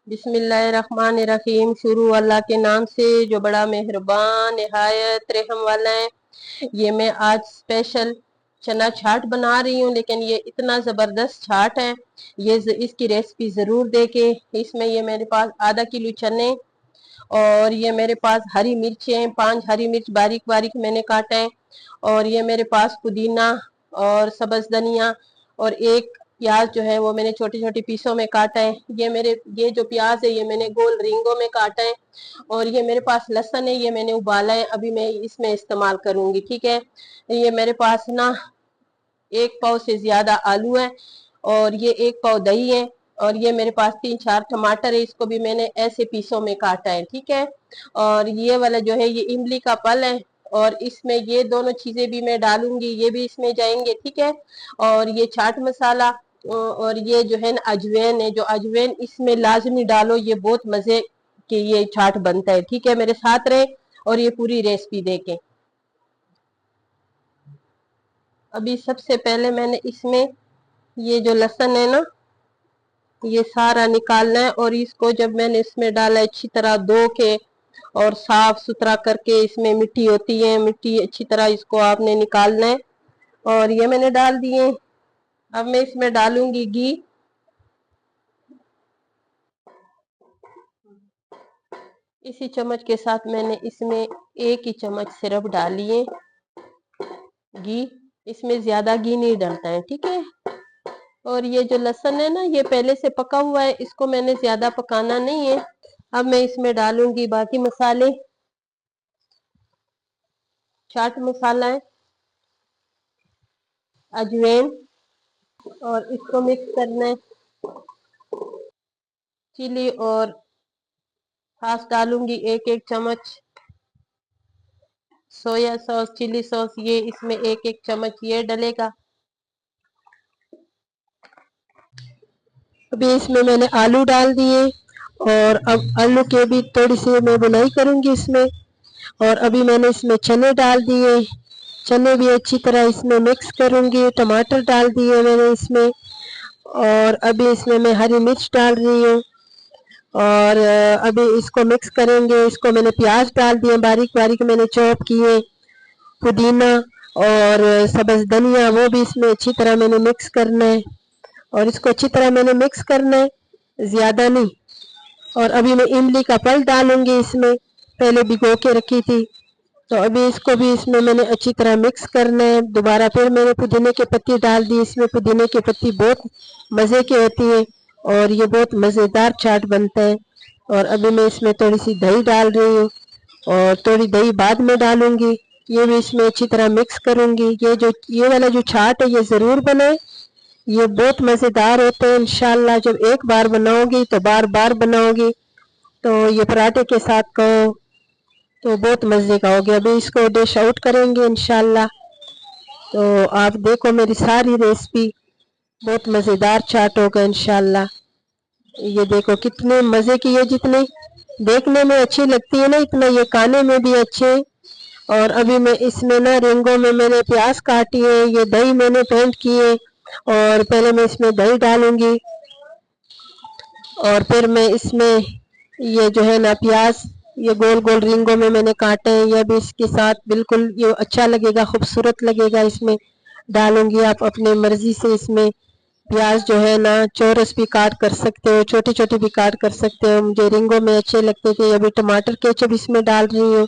बिस्मिल्लाहिर्रहमानिर्रहीम। शुरू अल्लाह के नाम से जो बड़ा मेहरबान निहायत रहम वाला है। ये मैं आज स्पेशल चना चाट बना रही हूँ, लेकिन ये इतना ज़बरदस्त चाट है। इसकी रेसिपी ज़रूर देखे। इसमें ये मेरे पास आधा किलो चने और ये मेरे पास हरी मिर्चें, 5 हरी मिर्च बारीक बारीक मैंने काटा है। और ये मेरे पास पुदीना और सब्ज़ धनिया और एक प्याज जो है वो मैंने छोटे छोटे पीसों में काटा है। ये जो प्याज है ये मैंने गोल रिंगों में काटा है। और ये मेरे पास लहसुन है, ये मैंने उबाला है, अभी मैं इसमें इस्तेमाल करूंगी। ठीक है। ये मेरे पास ना 1 पाव से ज्यादा आलू है और ये 1 पाव दही है। और ये मेरे पास 3-4 टमाटर है, इसको भी मैंने ऐसे पीसों में काटा है। ठीक है। और ये वाला जो है ये इमली का पल है और इसमें ये दोनों चीजें भी मैं डालूंगी, ये भी इसमें जाएंगे। ठीक है। और ये चाट मसाला और ये जो है ना अजवैन है, जो अजवैन इसमें लाजमी डालो, ये बहुत मजे के ये चाट बनता है। ठीक है, मेरे साथ रहे और ये पूरी रेसिपी देखें। अभी सबसे पहले मैंने इसमें ये जो लहसुन है ना ये सारा निकालना है और इसको जब मैंने इसमें डाला अच्छी तरह धो के और साफ सुथरा करके, इसमें मिट्टी होती है, मिट्टी अच्छी तरह इसको आपने निकालना है। और ये मैंने डाल दिए। अब मैं इसमें डालूंगी घी। इसी चम्मच के साथ मैंने इसमें 1 ही चम्मच सिर्फ डाली है घी। इसमें ज्यादा घी नहीं डालता है। ठीक है। और ये जो लहसुन है ना ये पहले से पका हुआ है, इसको मैंने ज्यादा पकाना नहीं है। अब मैं इसमें डालूंगी बाकी मसाले। चाट मसाला है, अजवाइन, और इसको मिक्स करना है। चिली और सॉस डालूंगी 1-1 चम्मच। सोया सॉस, चिली सॉस, ये इसमें 1-1 चम्मच ये डलेगा। अभी इसमें मैंने आलू डाल दिए और अब आलू के भी थोड़ी सी मैं बुनाई करूंगी इसमें। और अभी मैंने इसमें चने डाल दिए, चने भी अच्छी तरह इसमें मिक्स करूंगी। टमाटर डाल दिए मैंने इसमें और अभी इसमें मैं हरी मिर्च डाल रही हूँ। और अभी इसको मिक्स करेंगे। इसको मैंने प्याज डाल दिए बारीक बारीक मैंने चॉप किए, पुदीना और सब्ज़ धनिया वो भी इसमें अच्छी तरह मैंने मिक्स करना है। और इसको अच्छी तरह मैंने मिक्स करना है, ज़्यादा नहीं। और अभी मैं इमली का पल्प डालूंगी इसमें, पहले भिगो के रखी थी। तो अभी इसको भी इसमें मैंने अच्छी तरह मिक्स करना है। दोबारा फिर मैंने पुदीने की पत्ती डाल दी इसमें। पुदीने की पत्ती बहुत मज़े की होती है और ये बहुत मज़ेदार चाट बनता है। और अभी मैं इसमें थोड़ी सी दही डाल रही हूँ और थोड़ी दही बाद में डालूंगी। ये भी इसमें अच्छी तरह मिक्स करूंगी। ये वाला जो चाट है ये ज़रूर बनाए, ये बहुत मज़ेदार होते हैं। इंशाल्लाह जब एक बार बनाओगी तो बार बार बनाओगी। तो ये पराठे के साथ कहो तो बहुत मज़े का हो गया। अभी इसको डिश आउट करेंगे इंशाल्लाह। तो आप देखो मेरी सारी रेसिपी, बहुत मज़ेदार चाट होगा इंशाल्लाह। ये देखो कितने मज़े की है, जितने देखने में अच्छी लगती है ना इतना ये खाने में भी अच्छे। और अभी मैं इसमें ना रिंगों में मैंने प्याज काटी है, ये दही मैंने पेंट की है। और पहले मैं इसमें दही डालूंगी और फिर मैं इसमें ये जो है ना प्याज ये गोल गोल रिंगों में मैंने काटे हैं, ये भी इसके साथ बिल्कुल ये अच्छा लगेगा, खूबसूरत लगेगा। इसमें डालूंगी, आप अपनी मर्जी से इसमें प्याज जो है ना चौरस भी काट कर सकते हो, छोटी छोटी भी काट कर सकते हो। मुझे रिंगों में अच्छे लगते थे। अभी टमाटर केचप इसमें डाल रही हूँ।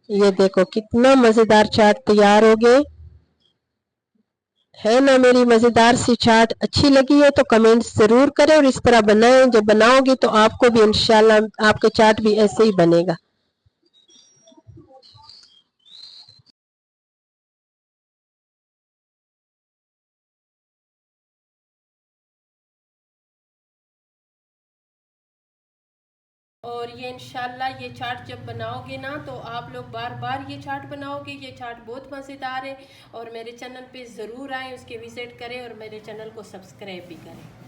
ये देखो कितना मज़ेदार चाट तैयार हो गए है ना। मेरी मज़ेदार सी चाट अच्छी लगी है तो कमेंट ज़रूर करें और इस तरह बनाएं। जब बनाओगी तो आपको भी इंशाल्लाह आपके चाट भी ऐसे ही बनेगा। और ये इंशाल्लाह ये चाट जब बनाओगे ना तो आप लोग बार बार ये चाट बनाओगे। ये चाट बहुत मज़ेदार है और मेरे चैनल पे ज़रूर आएँ, उसके विज़िट करें और मेरे चैनल को सब्सक्राइब भी करें।